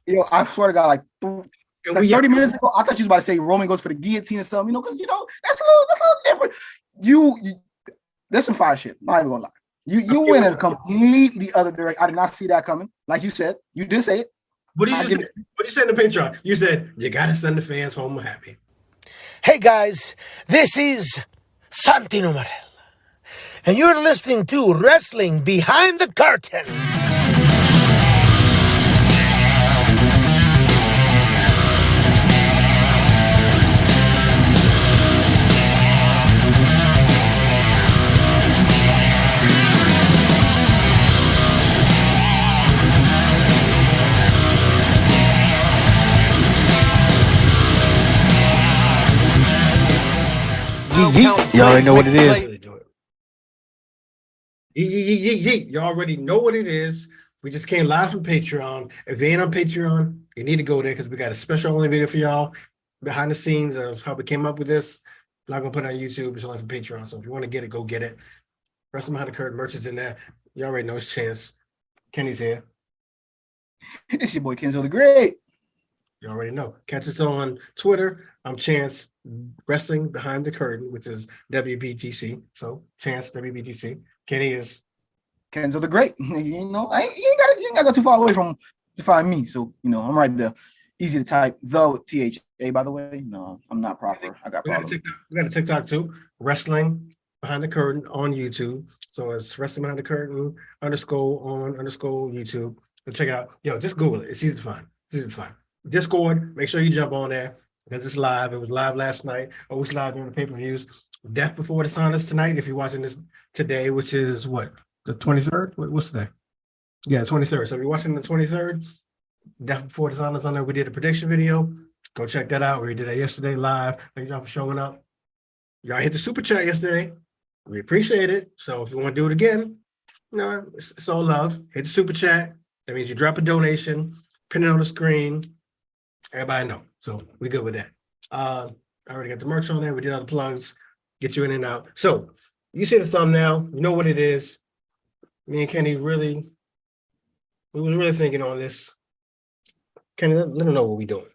I swear to God, like 30 minutes ago, I thought you was about to say Roman goes for the guillotine or something, because that's a little different. You there's some fire shit. Not even gonna lie. You went in a completely other direction. I did not see that coming. Like you said, you did say it. What did you say? What did you say in the Patreon? You said you gotta send the fans home happy. Hey guys, this is Santino Morel, and you're listening to Wrestling Behind the Curtain. You already know what it is. You already know what it is. We just came live from Patreon. If you ain't on Patreon, you need to go there because we got a special only video for y'all behind the scenes of how we came up with this. I'm not gonna put it on YouTube. It's only for Patreon. So if you want to get it, go get it. Wrestling Behind the Curtain merch is in there. You already know it's Chance. Kenny's here. It's your boy Kenzo the Great. You already know. Catch us on Twitter. I'm Chance Wrestling Behind the Curtain, which is WBTC. So Chance WBTC. Kenny is Kenzo the Great. You ain't gotta go too far away from to find me. So I'm right there. Easy to type. Though THA, by the way. No, I'm not proper. I got problems. We got a TikTok too. Wrestling Behind the Curtain on YouTube. So it's Wrestling Behind the Curtain _on YouTube. So check it out. Yo, just Google it. It's easy to find. Discord, make sure you jump on there because it's live. It was live last night. Always live during the pay-per-views. Death Before Dishonored tonight. If you're watching this today, which is what, the 23rd? What's today? Yeah, 23rd. So if you're watching the 23rd, Death Before Dishonored on there. We did a prediction video. Go check that out. We did that yesterday live. Thank y'all for showing up. Y'all hit the super chat yesterday. We appreciate it. So if you want to do it again, it's all love. Hit the super chat. That means you drop a donation, pin it on the screen. Everybody know. So we good with that. I already got the merch on there. We did all the plugs. Get you in and out. So you see the thumbnail. You know what it is. Me and Kenny we was really thinking on this. Kenny, let them know what we doing.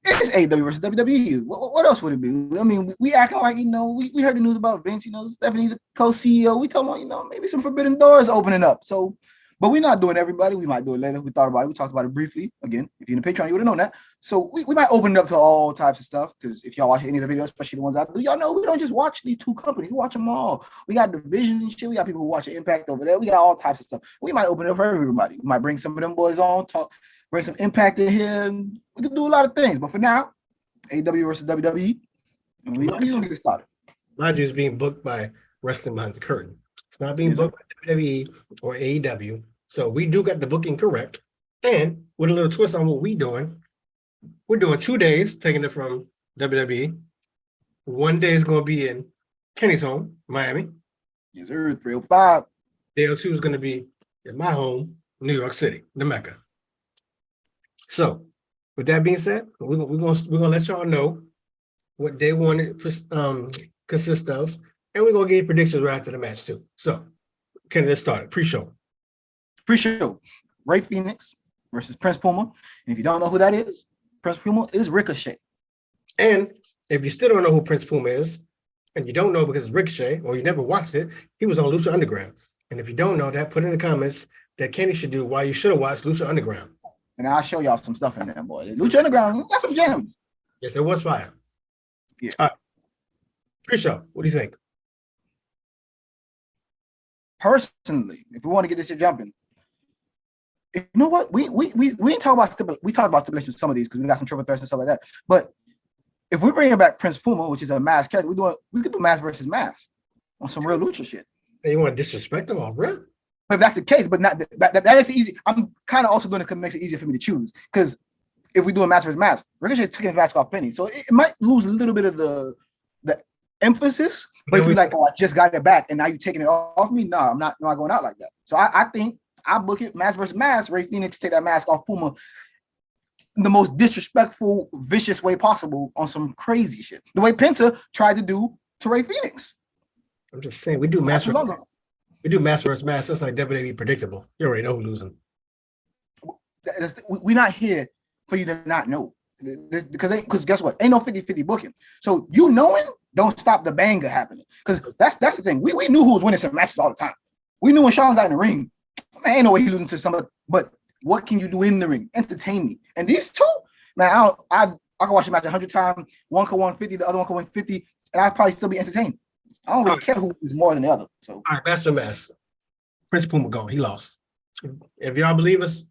It's AEW versus WWE. What else would it be? I mean, we acting like, we heard the news about Vince, Stephanie, the co-CEO. We told him, maybe some forbidden doors opening up. So, but we're not doing everybody. We might do it later. We thought about it. We talked about it briefly. Again, if you're in the Patreon, you would have known that. So we might open it up to all types of stuff because if y'all watch any of the videos, especially the ones I do, y'all know we don't just watch these two companies. We watch them all. We got divisions and shit. We got people who watch Impact over there. We got all types of stuff. We might open it up for everybody. We might bring some of them boys on, bring some Impact in here. We can do a lot of things. But for now, AEW versus WWE, and we're going to get it started. Mind you, is being booked by Wrestling Behind the Curtain. It's not being booked by WWE or AEW. So we do got the booking correct. And with a little twist on what we're doing 2 days, taking it from WWE. 1 day is going to be in Kenny's home, Miami. Yes, sir. 305. Day 2 is going to be in my home, New York City, the Mecca. So with that being said, we're gonna let y'all know what day 1 consists of, and we're gonna give predictions right after the match too. So, Kenny, let's start it. Pre-show. Ray Phoenix versus Prince Puma, and if you don't know who that is, Prince Puma is Ricochet. And if you still don't know who Prince Puma is, and you don't know because it's Ricochet, or you never watched it, he was on Lucha Underground. And if you don't know that, put in the comments that Kenny should do why you should have watched Lucha Underground. And I'll show y'all some stuff in there, boy. Lucha Underground got some gems. Yes, it was fire. Yeah. All right. Pre-show, what do you think? Personally, if we want to get this shit jumping, you know what? We ain't talk about we talked about stipulations with some of these because we got some triple threats and stuff like that. But if we're bringing back Prince Puma, which is a mask character, we could do mask versus mask on some real lucha shit. And you want to disrespect them all, bro? If that's the case, but not that makes it easy. I'm kind of also going to make it easier for me to choose because if we do a match versus match, Ricochet's taking his mask off Penny, so it might lose a little bit of the emphasis. But if you're like, I just got it back and now you're taking it off me, no, I'm not going out like that. So I think I book it mask versus mask. Ray Phoenix take that mask off Puma in the most disrespectful, vicious way possible on some crazy shit. The way Penta tried to do to Ray Phoenix. I'm just saying, we do mask versus mask. That's like WWE predictable. You already know who's losing. we're not here for you to not know. Because guess what? Ain't no 50-50 booking. So you knowing don't stop the banger happening. Because that's the thing. We knew who was winning some matches all the time. We knew when Sean got in the ring, man, ain't no way he losing to somebody. But what can you do in the ring? Entertain me. And these two, man, I can watch a match 100 times. One could 150, the other one could 150, and I'd probably still be entertained. I don't really care who is more than the other. So all right, Master Mass. Prince Puma gone. He lost. If y'all believe us,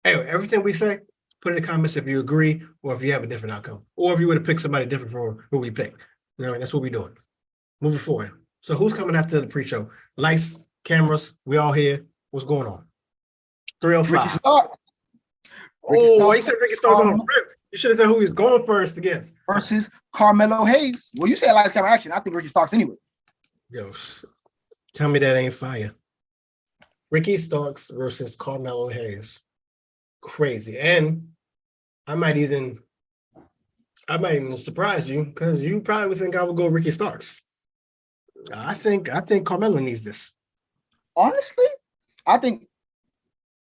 hey, everything we say, put in the comments if you agree or if you have a different outcome. Or if you would have picked somebody different from who we picked. You know what I mean? That's what we're doing. Moving forward. So who's coming after the pre-show? Lights, cameras, we all here. What's going on? 305. Ricky Stark. Oh, he said Ricky Stark's on rip. You should have said who he was going first again. Versus Carmelo Hayes. Well, you said lights, camera, action. I think Ricky Starks anyway. Yo, tell me that ain't fire. Ricky Starks versus Carmelo Hayes. Crazy. And I might even surprise you because you probably would think I would go Ricky Starks. I think Carmelo needs this. Honestly, I think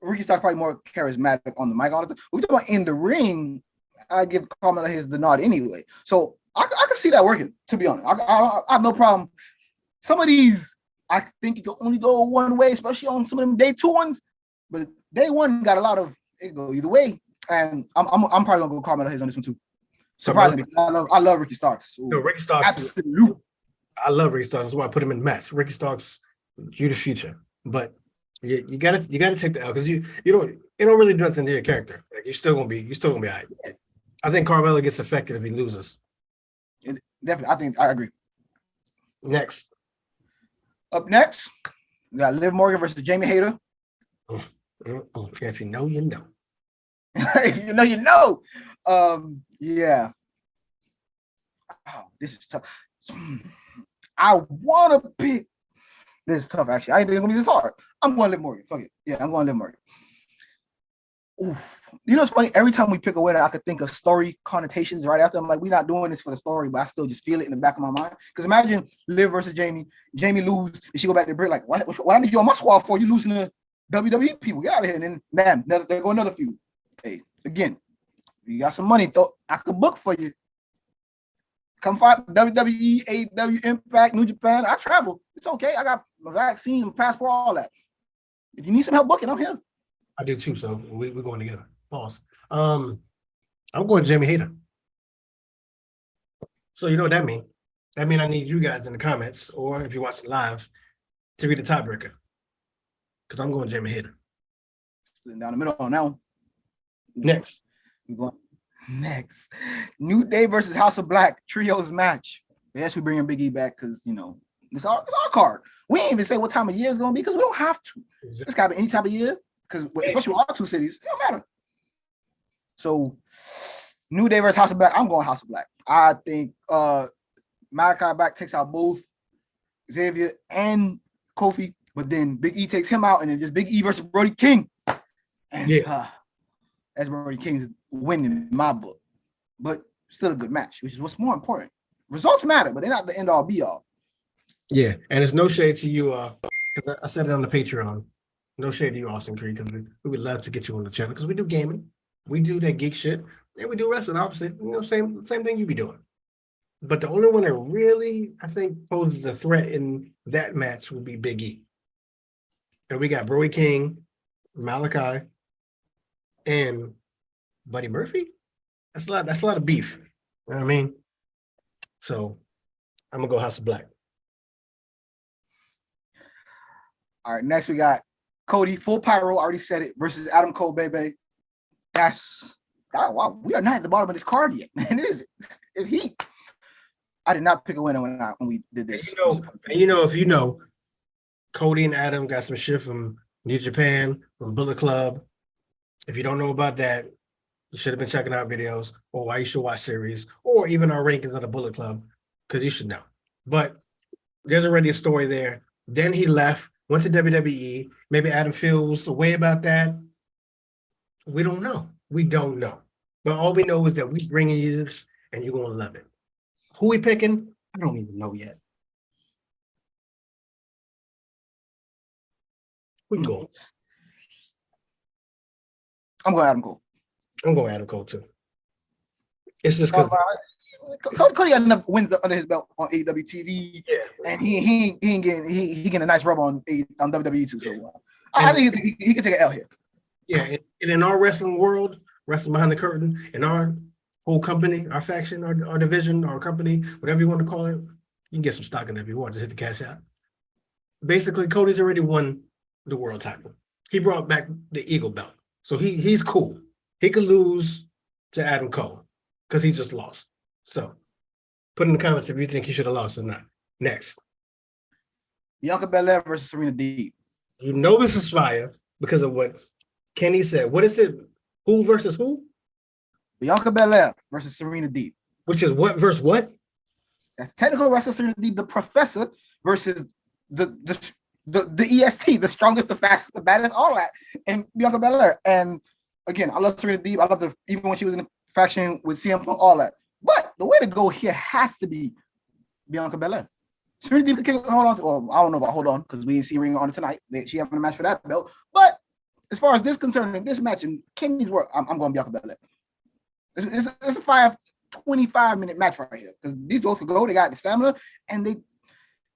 Ricky Starks probably more charismatic on the mic. We're talking about in the ring. I give Carmelo Hayes the nod anyway. So I can see that working, to be honest. I have no problem. Some of these, I think you can only go one way, especially on some of them day two ones. But day one got a lot of it go either way. And I'm probably gonna go Carmelo Hayes on this one too. Surprisingly, I love Ricky Starks. So no, Ricky Starks. Absolutely. I love Ricky Starks. That's why I put him in the match. Ricky Starks, you the future. But you gotta take the L because you don't really do nothing to your character. Like you're still gonna be all right. I think Carmelo gets affected if he loses. Definitely, I agree. Next. Up next, we got Liv Morgan versus Jamie Hayter. If you know, you know. If you know, you know. Yeah. Oh, this is tough. I want to pick. This is tough, actually. I didn't think it was this hard. I'm going Liv Morgan. Fuck it. Yeah, I'm going Liv Morgan. Oof. You know, it's funny. Every time we pick a winner, I could think of story connotations right after. I'm like, we're not doing this for the story, but I still just feel it in the back of my mind. Because imagine Liv versus Jamie. Jamie lose, and she go back to Britt like, what did you on my squad for? You losing to WWE people. Get out of here. And then, damn, there go another feud. Hey, again, you got some money, though. I could book for you. Come fight WWE, AEW, Impact, New Japan. I travel. It's okay. I got my vaccine, passport, all that. If you need some help booking, I'm here. I do too, so we're going together. Pause. I'm going Jamie Hayter. So you know what that means? That means I need you guys in the comments, or if you're watching live, to be the tiebreaker. Because I'm going Jamie Hayter. Down the middle on that one. Next. We're going next. New Day versus House of Black trios match. Yes, we bringing Big E back because it's our card. We ain't even say what time of year it's gonna be because we don't have to. It's gotta be any time of year. Because especially with our two cities, it don't matter. So, New Day versus House of Black. I'm going House of Black. I think Malachi Black takes out both Xavier and Kofi, but then Big E takes him out, and then just Big E versus Brody King. And that's Brody King's winning in my book. But still a good match, which is what's more important. Results matter, but they're not the end all be all. Yeah, and it's no shade to you. Because I said it on the Patreon. No shade to you, Austin Creed, because we would love to get you on the channel because we do gaming, we do that geek shit, and we do wrestling. Obviously, same thing you be doing. But the only one that really, I think, poses a threat in that match would be Big E. And we got Brody King, Malachi, and Buddy Murphy. That's a lot of beef. You know what I mean? So I'm gonna go House of Black. All right, next we got Cody, full pyro, already said it, versus Adam Cole, baby. Wow, we are not at the bottom of this card yet. Man, it's heat. I did not pick a winner when we did this. If you know, Cody and Adam got some shit from New Japan, from Bullet Club. If you don't know about that, you should have been checking out videos, or why you should watch series, or even our rankings of the Bullet Club, because you should know. But there's already a story there. Then he left, went to WWE. Maybe Adam feels a way about that. We don't know. But all we know is that we bringing you this, and you're going to love it. Who we picking? I don't even know yet. We can go. I'm going Adam Cole. I'm going Adam Cole too. It's just because Cody got enough wins under his belt on AEW TV, and he getting a nice rub on WWE too. So I think he can take an L here. Yeah, and in our wrestling world, wrestling behind the curtain, in our whole company, our faction, our division, our company, whatever you want to call it, you can get some stock in that if you want. Just hit the cash out. Basically, Cody's already won the world title. He brought back the Eagle belt, so he's cool. He could lose to Adam Cole because he just lost. So put in the comments if you think he should have lost or not. Next. Bianca Belair versus Serena Deeb. You know this is fire because of what Kenny said. What is it? Who versus who? Bianca Belair versus Serena Deeb. Which is what versus what? That's technical wrestler Serena Deeb, the professor versus the EST, the strongest, the fastest, the baddest, all that, and Bianca Belair. And again, I love Serena Deeb. I love even when she was in the faction with CM Punk, all that. But the way to go here has to be Bianca Belair. Serena Deeb can hold on to, well, I don't know about hold on because we didn't see Ring on tonight. She having a match for that belt. But as far as this concerned, in this match and Kenny's work, I'm going Bianca Belair. It's a 25-minute match right here because these both could go. They got the stamina, and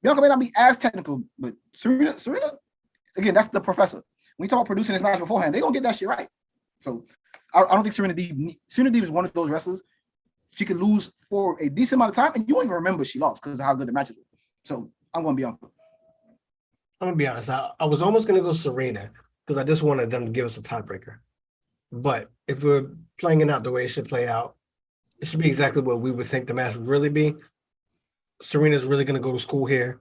Bianca may not be as technical, but Serena, again, that's the professor. When you talk about producing this match beforehand, they're gonna get that shit right. So I don't think Serena Deeb is one of those wrestlers. She could lose for a decent amount of time, and you won't even remember she lost because of how good the matches were. So I'm going Bianca. I'm gonna be honest. I was almost gonna go Serena because I just wanted them to give us a tiebreaker. But if we're playing it out the way it should play out, it should be exactly what we would think the match would really be. Serena's really gonna go to school here.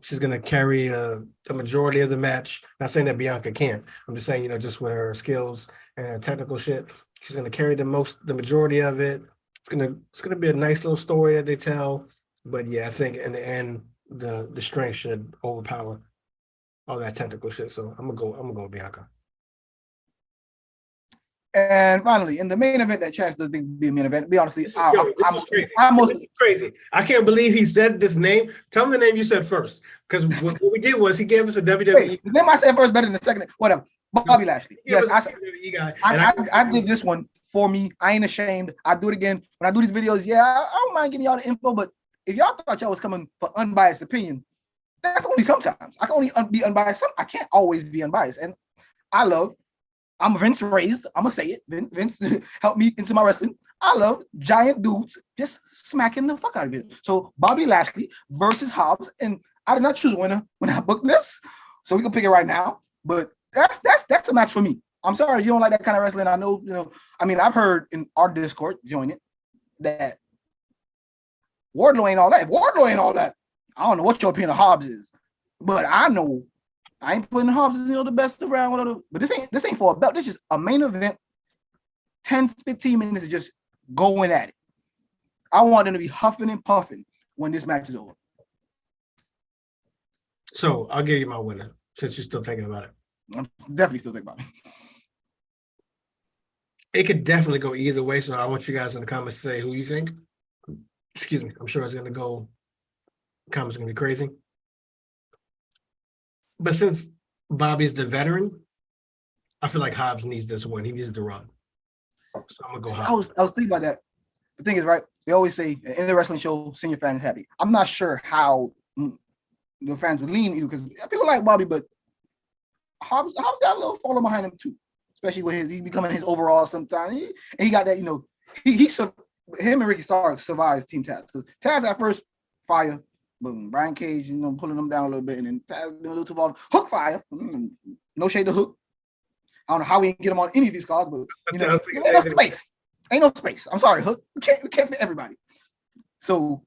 She's gonna carry the majority of the match. Not saying that Bianca can't. I'm just saying, just with her skills and her technical shit, she's gonna carry the majority of it. It's gonna be a nice little story that they tell. But yeah, I think in the end, the strength should overpower all that technical shit. So I'm gonna go with Bianca. And finally, in the main event that Chance doesn't think would be a main event, be honestly, I'm crazy. I can't believe he said this name. Tell me the name you said first. Because what we did was he gave us a WWE. Wait, the name I said first better than the second. Whatever. Bobby Lashley. Yes, I did this one for me. I ain't ashamed. I do it again. When I do these videos, I don't mind giving y'all the info, but if y'all thought y'all was coming for unbiased opinion, that's only sometimes. I can only be unbiased. I can't always be unbiased. And I'm Vince raised. I'm gonna say it. Vince helped me into my wrestling. I love giant dudes just smacking the fuck out of it. So Bobby Lashley versus Hobbs, and I did not choose a winner when I booked this, so we can pick it right now. But that's a match for me. I'm sorry you don't like that kind of wrestling. I know, I've heard in our Discord, join it, that Wardlow ain't all that. If Wardlow ain't all that, I don't know what your opinion of Hobbs is, but I know I ain't putting Hobbs as the best around, whatever. But this ain't for a belt. This is a main event. 10, 15 minutes of just going at it. I want them to be huffing and puffing when this match is over. So I'll give you my winner since you're still thinking about it. I'm definitely still thinking about it. It could definitely go either way. So I want you guys in the comments to say who you think. Excuse me. I'm sure it's going to go. Comments are going to be crazy. But since Bobby's the veteran, I feel like Hobbs needs this win. He needs the run. So I'm going to go Hobbs. I was thinking about that. The thing is, right, they always say in the wrestling show, senior fans happy. I'm not sure how the fans would lean because people like Bobby, but Hobbs got a little follow behind him too, especially with he becoming his overall sometimes. And he got that, him and Ricky Starks survives Team Taz. Because Taz at first fire, but Brian Cage, pulling them down a little bit, and then Taz been a little too far. Hook fire, no shade to Hook. I don't know how we can get him on any of these cards, but ain't no space. I'm sorry, Hook. We can't fit everybody. So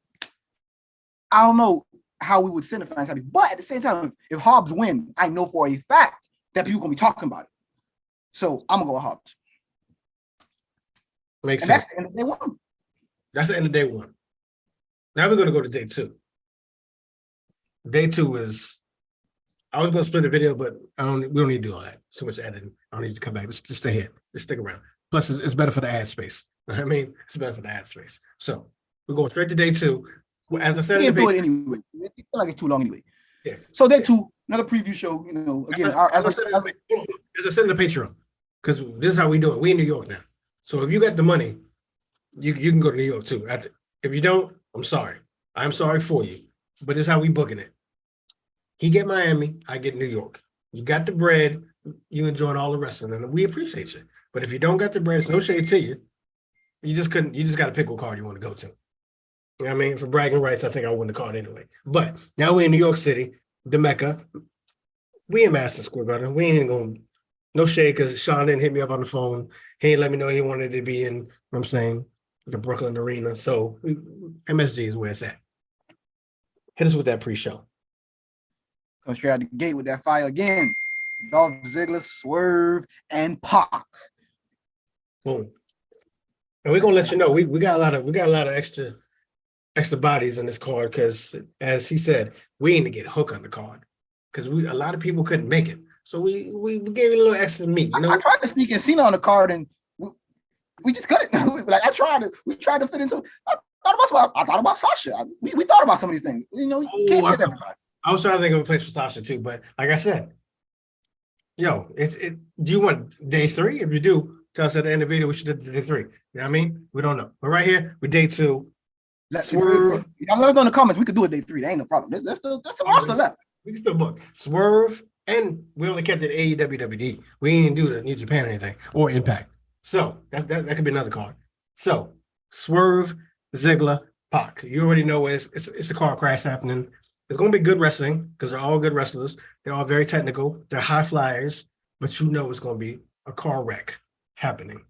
I don't know how we would send the fans happy, but at the same time, if Hobbs win, I know for a fact that people gonna be talking about it. So I'm gonna go with Hobbs. Makes sense. That's the end of day one. That's the end of day one. Now we're gonna go to day two. Day two is, I was gonna split the video, but we don't need to do all that. So much editing. I don't need to come back. Just stay here. Just stick around. Plus, it's better for the ad space. It's better for the ad space. So we're going straight to day two. As I said, we do it anyway. I feel like it's too long anyway. Yeah. So day two, another preview show. Again, as I said in the Patreon, because this is how we do it. We in New York now. So if you got the money, you can go to New York too. If you don't, I'm sorry. I'm sorry for you. But this is how we booking it. He get Miami, I get New York. You got the bread, you enjoying all the wrestling, and we appreciate you. But if you don't got the bread, it's no shade to you. You just got to pick what card you want to go to. You know what I mean? For bragging rights, I think I won the card anyway. But now we're in New York City, the Mecca. We in Madison Square Garden. We ain't going to, no shade, because Sean didn't hit me up on the phone. He didn't let me know he wanted to be in, you know what I'm saying, the Brooklyn Arena. So MSG is where it's at. Hit us with that pre-show. Come straight out the gate with that fire again. Dolph Ziggler, Swerve, and Pac. Boom. And we're gonna let you know we got a lot of extra bodies in this card, because as he said, we need to get Hook on the card, because a lot of people couldn't make it. So we gave it a little extra meat, you know. I tried to sneak in Cena on the card, and we just couldn't. Like we tried to fit in some. I thought about Sasha. We thought about some of these things. You know, you can't get everybody. I was trying to think of a place for Sasha too, but like I said, do you want day 3? If you do, tell us at the end of the video we should do day 3. You know what I mean? We don't know. But right here, we're day 2. Swerve. Y'all let us know in the comments. We could do it day 3. There ain't no problem. There's still roster left. We can still book Swerve, and we only kept it AEW WWE. We didn't do the New Japan or anything, or Impact. So that could be another card. So Swerve, Ziggler, Pac. You already know it's a car crash happening. It's going to be good wrestling, because they're all good wrestlers. They're all very technical. They're high flyers, but you know it's going to be a car wreck happening.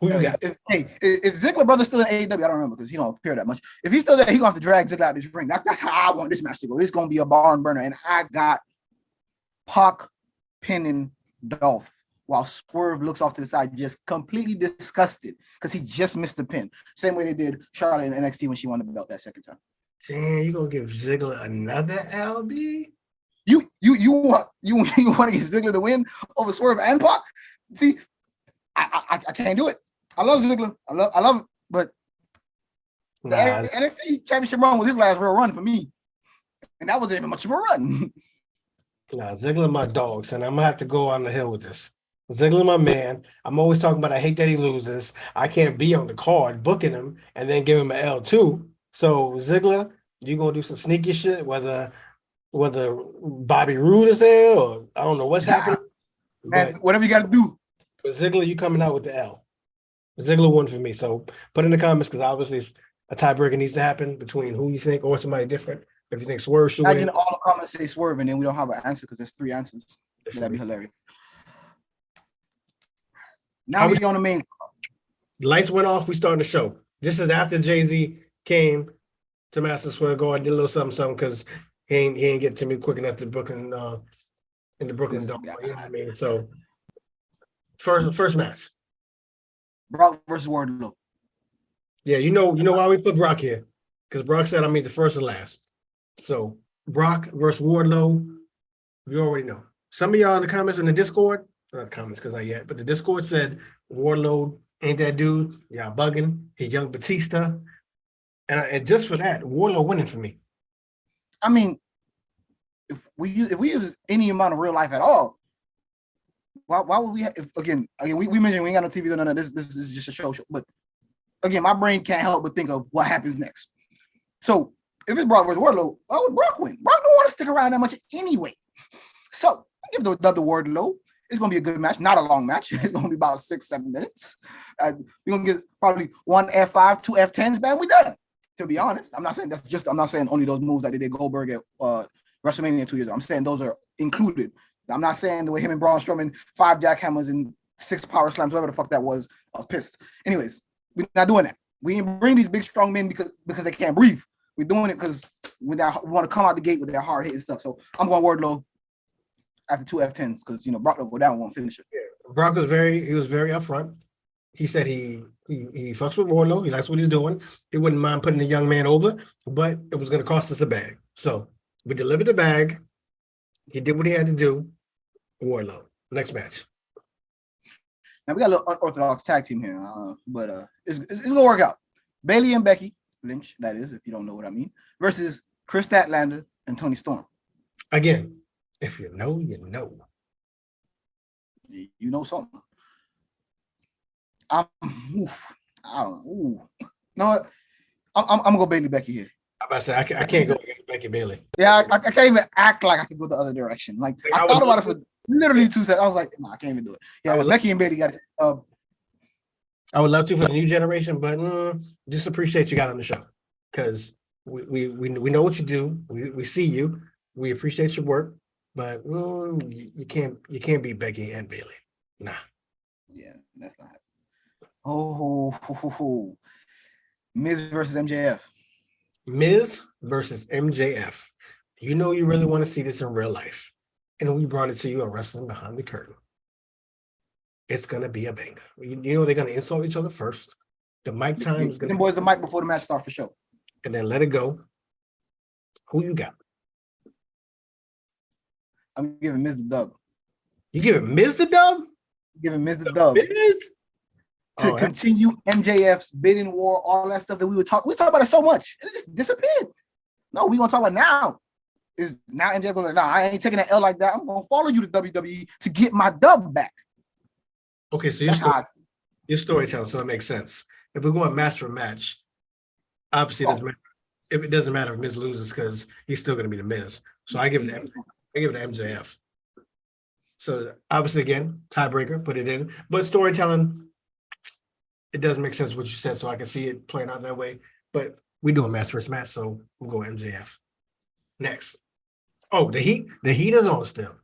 Who you got? If Ziggler brother's still in AEW, I don't remember, because he don't appear that much. If he's still there, he's going to have to drag Ziggler out of this ring. That's how I want this match to go. It's going to be a barn burner, and I got Pac pinning Dolph while Swerve looks off to the side, just completely disgusted, because he just missed the pin. Same way they did Charlotte in NXT when she won the belt that second time. Damn, you gonna give Ziggler another LB? You want to get Ziggler to win over Swerve and Pac? See, I can't do it. I love Ziggler. I love it, but the NXT championship run was his last real run for me, and that wasn't even much of a run. Nah, Ziggler my dogs, and I'm gonna have to go on the hill with this. Ziggler my man. I'm always talking about I hate that he loses. I can't be on the card booking him and then give him an L2. So Ziggler, you gonna do some sneaky shit, whether Bobby Roode is there or I don't know what's happening. Man, whatever you got to do. But Ziggler, you coming out with the L. Ziggler won for me. So put in the comments, because obviously a tiebreaker needs to happen between who you think or somebody different. If you think Swerve should win, all the comments say Swerve, and then we don't have an answer because there's 3 answers. That'd be hilarious. Now we're on the main. Lights went off. We started the show. This is after Jay-Z came to Madison Square Garden, did a little something because he ain't get to me quick enough to Brooklyn in the Brooklyn Dome. You know what I mean? So first match. Brock versus Wardlow. Yeah, you know why we put Brock here? Because Brock said I made the first and last. So Brock versus Wardlow, you already know. Some of y'all in the comments in the Discord, not comments because not yet, but the Discord said Wardlow ain't that dude. Y'all bugging. He young Batista. And just for that, Wardlow winning for me. I mean, if we use any amount of real life at all, why would we have, again we mentioned we ain't got no TV, no, this is just a show, but again, my brain can't help but think of what happens next. So if it's Brock versus Wardlow, why would Brock win? Brock don't want to stick around that much anyway. So I give the Wardlow. It's going to be a good match, not a long match. It's going to be about 6-7 minutes. We're going to get probably 1 F5, 2 F10s, man. We done. To be honest, I'm not saying only those moves that they did Goldberg at WrestleMania 2 years ago. I'm saying those are included. I'm not saying the way him and Braun Strowman 5 jackhammers and 6 power slams, whatever the fuck that was. I was pissed. Anyways, we're not doing that. We didn't bring these big strong men because they can't breathe. We're doing it because we want to come out the gate with their hard hitting stuff. So I'm going Wardlow after 2 F10s because Brock will go down one finisher. Yeah. Brock was very upfront. He said he fucks with Wardlow. He likes what he's doing. He wouldn't mind putting the young man over, but it was going to cost us a bag. So we delivered the bag. He did what he had to do. Wardlow. Next match. Now we got a little unorthodox tag team here, but it's gonna work out. Bayley and Becky Lynch, that is, if you don't know what I mean, versus Chris Statlander and Toni Storm. Again, if you know, you know. You know something. I'm oof. I don't. Ooh. No, what? I'm gonna go Bailey Becky here. I'm about to say I can't go against Becky Bailey. Yeah, I can't even act like I could go the other direction. Like I thought about it for literally 2 seconds. I was like, no, I can't even do it. Yeah, Becky and Bailey got it. I would love to for the new generation, but just appreciate you got on the show because we know what you do. We see you. We appreciate your work, but you can't beat Becky and Bailey. Nah. Yeah, that's not happening. Oh, Miz versus MJF. Miz versus MJF. You know you really want to see this in real life, and we brought it to you on Wrestling Behind the Curtain. It's gonna be a banger. You know they're gonna insult each other first. The mic time is gonna. Them boys the mic before the match start for sure. And then let it go. Who you got? I'm giving Miz the dub. You giving Miz the dub? I'm giving Miz the dub. Miz? To continue MJF's bidding war, all that stuff that we talk about it so much, and it just disappeared. No, we gonna talk about now. Is now MJF going like, no, I ain't taking an L like that. I'm gonna follow you to WWE to get my dub back. Okay, so your storytelling, so it makes sense. If we're going match for match, obviously it doesn't matter. If it doesn't matter if Miz loses because he's still gonna be the Miz. So I give it to MJF. So obviously again, tiebreaker, put it in. But storytelling. It doesn't make sense what you said, so I can see it playing out that way. But we do a match versus match, so we'll go MJF. Next. Oh, the Heat is on still.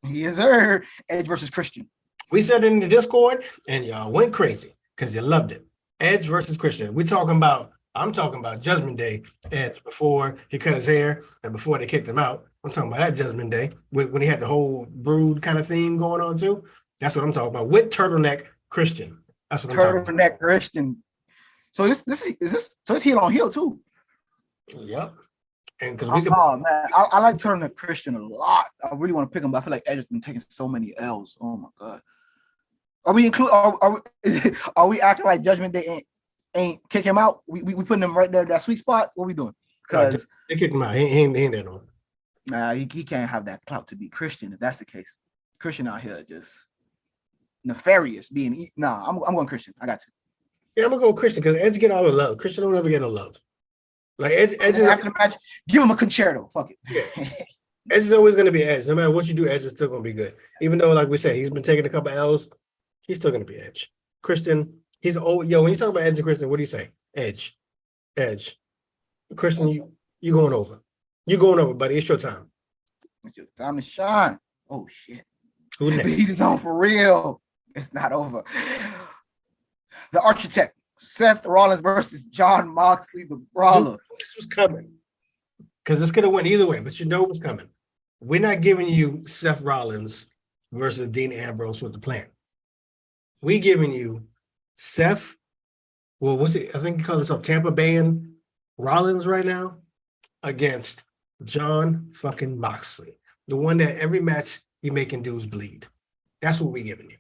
He is her. Edge versus Christian. We said it in the Discord, and y'all went crazy because you loved it. Edge versus Christian. I'm talking about Judgment Day Edge before he cut his hair and before they kicked him out. I'm talking about that Judgment Day when he had the whole brood kind of theme going on too. That's what I'm talking about with turtleneck Christian. That's what turtleneck Christian. So this so it's heel on heel too. Yep. And because man, I like turtleneck Christian a lot. I really want to pick him, but I feel like Edge has been taking so many L's. Oh my god. Are we acting like Judgment Day ain't kick him out? We putting him right there, that sweet spot. What we doing? Because they kicked him out. He ain't that on. Nah, he can't have that clout to be Christian if that's the case. Christian out here just nefarious being. Nah, I'm going Christian. I got to. Yeah, I'm gonna go Christian because Edge get all the love. Christian don't ever get no love. Like Edge after the match, give him a concerto. Fuck it. Yeah. Edge is always gonna be Edge. No matter what you do, Edge is still gonna be good. Even though, like we said, he's been taking a couple L's, he's still gonna be Edge. Christian, he's old. Yo, when you talk about Edge and Christian, what do you say? Edge. Christian, you going over. You going over, buddy. It's your time. It's your time to shine. Oh shit. Who next? The heat is on for real. It's not over. The Architect, Seth Rollins versus John Moxley, the Brawler. This was coming. Because this could have went either way, but you know it was coming. We're not giving you Seth Rollins versus Dean Ambrose with the plan. We giving you Seth, well, what's it? I think he calls himself Tampa Bay and Rollins right now against John fucking Moxley. The one that every match he making dudes bleed. That's what we giving you.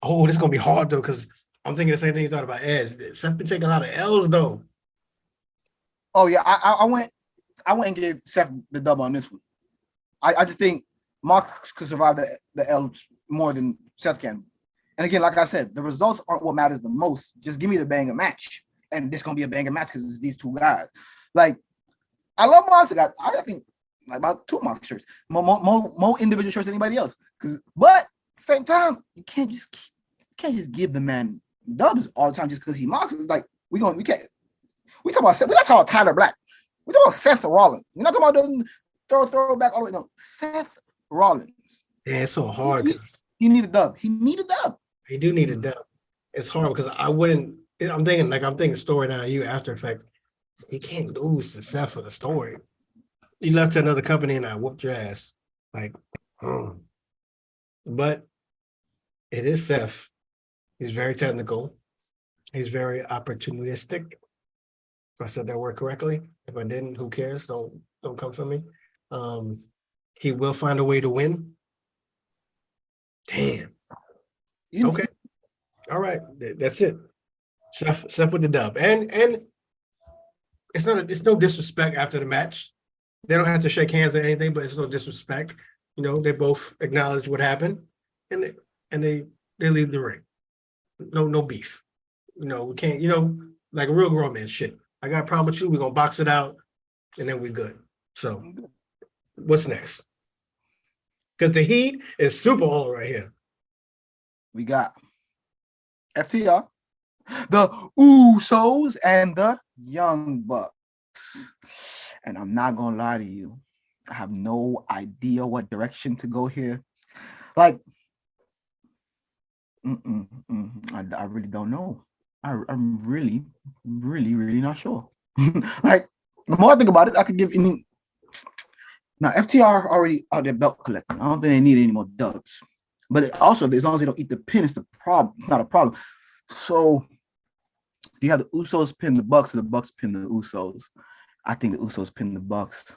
Oh, this is going to be hard, though, because I'm thinking the same thing you thought about Edge. Seth been taking a lot of L's, though. Oh, yeah. I went and gave Seth the dub on this one. I just think Mox could survive the L more than Seth can. And again, like I said, the results aren't what matters the most. Just give me the banger match. And this going to be a banger match because it's these two guys. Like, I love Mox. I think like about 2 Mox shirts. More individual shirts than anybody else. But at the same time, you can't just give the man dubs all the time just because he Mox. It's like we talking about Seth. We're not talking about Tyler Black. We're talking about Seth Rollins. We're not talking about throw back all the way. No, Seth Rollins. Yeah, it's so hard because he need a dub. He need a dub. He do need a dub. It's hard because I'm thinking story now. You After Effect. He can't lose to Seth for the story. You left to another company and I whooped your ass. But it is Seth. He's very technical. He's very opportunistic. If I said that word correctly. If I didn't, who cares? Don't come for me. He will find a way to win. Damn. Okay. All right. That's it. Seth with the dub. And it's no disrespect after the match. They don't have to shake hands or anything, but it's no disrespect. They both acknowledge what happened, and they leave the ring. No beef. We can't. Like a real grown man shit. I got a problem with you. We're gonna box it out, and then we're good. So, what's next? Because the heat is super on right here. We got FTR, the Usos, and the Young Bucks. And I'm not gonna lie to you, I have no idea what direction to go here. Like, I really don't know. I'm really, really, really not sure. Like, the more I think about it, I could give any. Now, FTR already out there belt collecting. I don't think they need any more dubs. But also, as long as they don't eat the pin, it's the problem. It's not a problem. So, do you have the Usos pin the Bucks or the Bucks pin the Usos? I think the Usos pin the Bucks.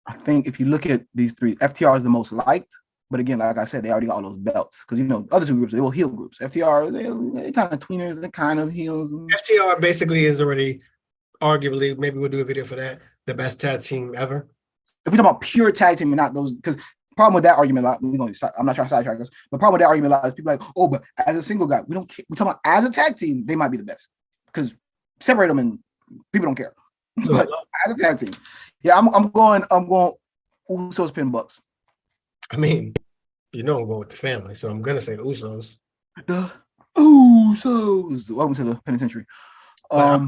I think if you look at these three, FTR is the most liked. But again, like I said, they already got all those belts. Because, other two groups, they will heel groups. FTR, they kind of tweeners, they kind of heels. FTR basically is already, arguably, maybe we'll do a video for that, the best tag team ever. If we talk about pure tag team and not those, because problem with that argument, I'm not trying to sidetrack us, but problem with that argument is people like, oh, but as a single guy, we don't care. We talk about as a tag team, they might be the best. Because separate them and people don't care. So, but as a tag team, yeah, I'm going Usos pin Bucks. I mean, I'm going with the family, so I'm gonna say the Usos. The Usos. Welcome to the penitentiary. I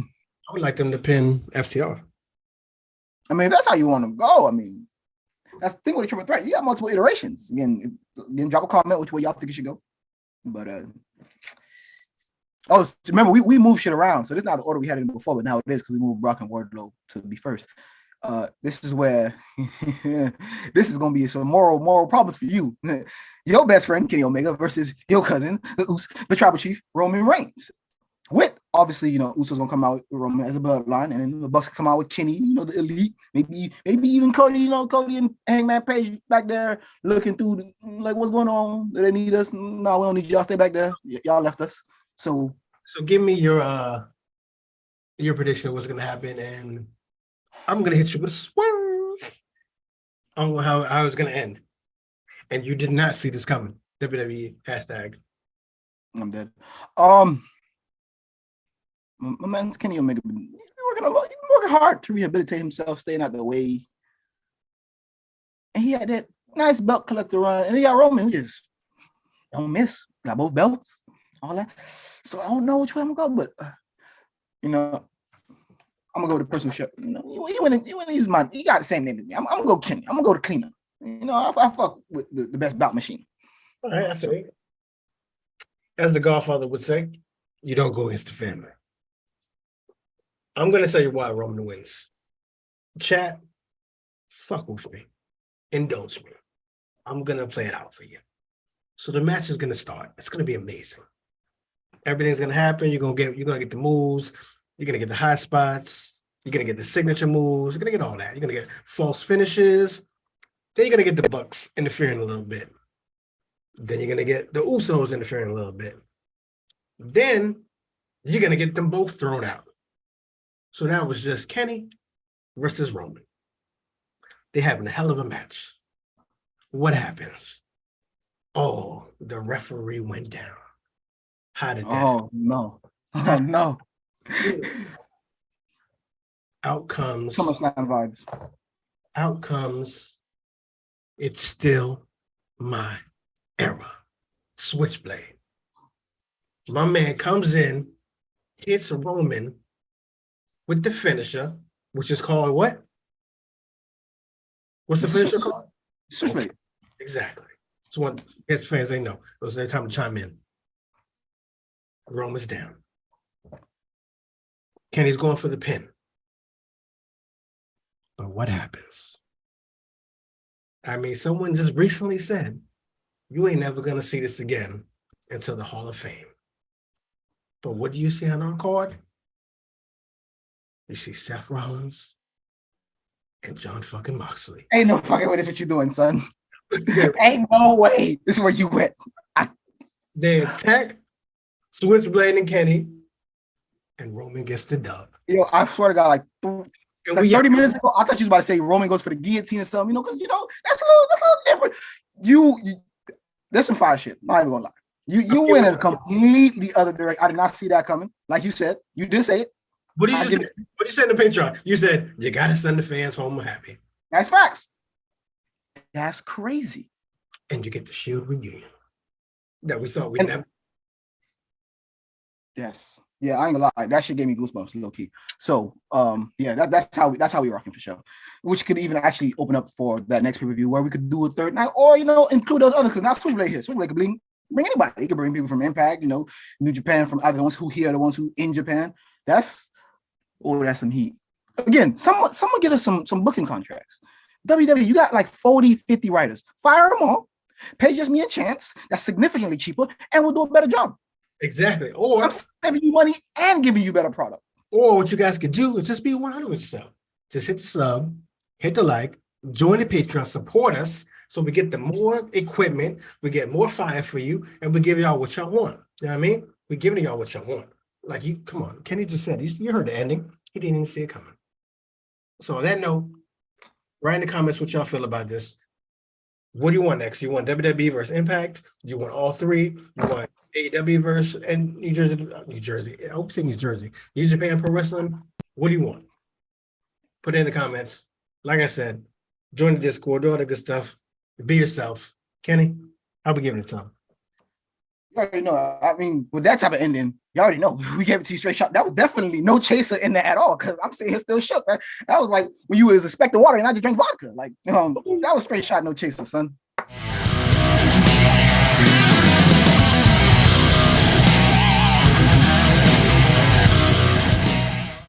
would like them to pin FTR. I mean, if that's how you want to go, I mean, that's the thing with a triple threat. You got multiple iterations. Again, drop a comment which way y'all think it should go. But remember, we move shit around, so this is not the order we had it in before, but now it is because we moved Brock and Wardlow to be first. This is where this is gonna be some moral problems for you. Your best friend Kenny Omega versus your cousin, the Tribal Chief Roman Reigns. With obviously, Usos gonna come out with Roman as a bloodline, and then the Bucks come out with Kenny, the Elite, maybe even Cody, Cody and Hangman Page back there looking through like what's going on. Do they need us? No, we don't need y'all. Stay back there. Y'all left us. So give me your prediction of what's gonna happen, and I'm gonna hit you with a swerve on how it's gonna end. And you did not see this coming. WWE hashtag. I'm dead. My man's Kenny Omega been working hard to rehabilitate himself, staying out the way. And he had that nice belt collector run. And he got Roman, who just don't miss. Got both belts, all that. So I don't know which way I'm gonna go, but I'm gonna go to personal chef. You want to use mine. You got the same name as me. I'm gonna go Kenny. I'm gonna go to cleaner. I fuck with the best belt machine. All right, I feel it. As the Godfather would say, you don't go against the family. I'm gonna tell you why Roman wins. Chat, fuck with me. Indulge me. I'm gonna play it out for you. So the match is gonna start. It's gonna be amazing. Everything's gonna happen. You're gonna get the moves. You're gonna get the high spots. You're gonna get the signature moves. You're gonna get all that. You're gonna get false finishes. Then you're gonna get the Bucks interfering a little bit. Then you're gonna get the Usos interfering a little bit. Then you're gonna get them both thrown out. So now it was just Kenny versus Roman. They're having a hell of a match. What happens? Oh, the referee went down. How did that? Oh no. Oh no. Out comes SummerSlam vibes. Out comes It's Still My Era. Switchblade. My man comes in, hits Roman with the finisher, which is called what? What's the finisher called? Switchblade. Exactly. It's one fans they know. It was their time to chime in. Roman's down. Kenny's going for the pin. But what happens? I mean, someone just recently said, you ain't never gonna see this again until the Hall of Fame. But what do you see on our card? You see Seth Rollins and John fucking Moxley. Ain't no fucking way this is what you doing, son. Ain't no way. This is where you went. They attack Switchblade and Kenny, and Roman gets the dub. I swear to God, like Like 30 minutes ago, I thought you was about to say Roman goes for the guillotine or something, because that's a little different. You there's some fire shit. Not even gonna lie. You went in a completely other direction. I did not see that coming. Like you said, you did say it. What did you say in the Patreon? You said you gotta send the fans home happy. That's facts. That's crazy. And you get the Shield reunion that we thought we'd never. Yes. Yeah, I ain't gonna lie. That shit gave me goosebumps, low key. So, yeah, that's how we rocking for sure. Which could even actually open up for that next pay-per-view where we could do a third night, or include those others. Because now Switchblade here, Switchblade could bring anybody. He could bring people from Impact, New Japan, from either the ones who here, the ones who in Japan. That's some heat. Again, someone get us some booking contracts. WWE, you got like 40, 50 writers. Fire them all. Pay just me a chance. That's significantly cheaper, and we'll do a better job. Exactly. Or I'm saving you money and giving you better product. Or what you guys could do is just be 100 with yourself. Just hit the sub, hit the like, join the Patreon, support us so we get the more equipment, we get more fire for you, and we give y'all what y'all want. You know what I mean? We're giving y'all what y'all want. Like come on. Kenny just said, you heard the ending. He didn't even see it coming. So on that note, write in the comments what y'all feel about this. What do you want next? You want WWE versus Impact? You want all three? You want AEW versus and New Jersey. I hope say New Jersey. New Japan Pro Wrestling. What do you want? Put it in the comments. Like I said, join the Discord, do all the good stuff. Be yourself. Kenny, I'll be giving it time. You already know. I mean, with that type of ending, you already know. We gave it to you straight shot. That was definitely no chaser in there at all. Because I'm sitting here still shook. That was like when you was expecting water and I just drank vodka. Like, that was straight shot, no chaser, son.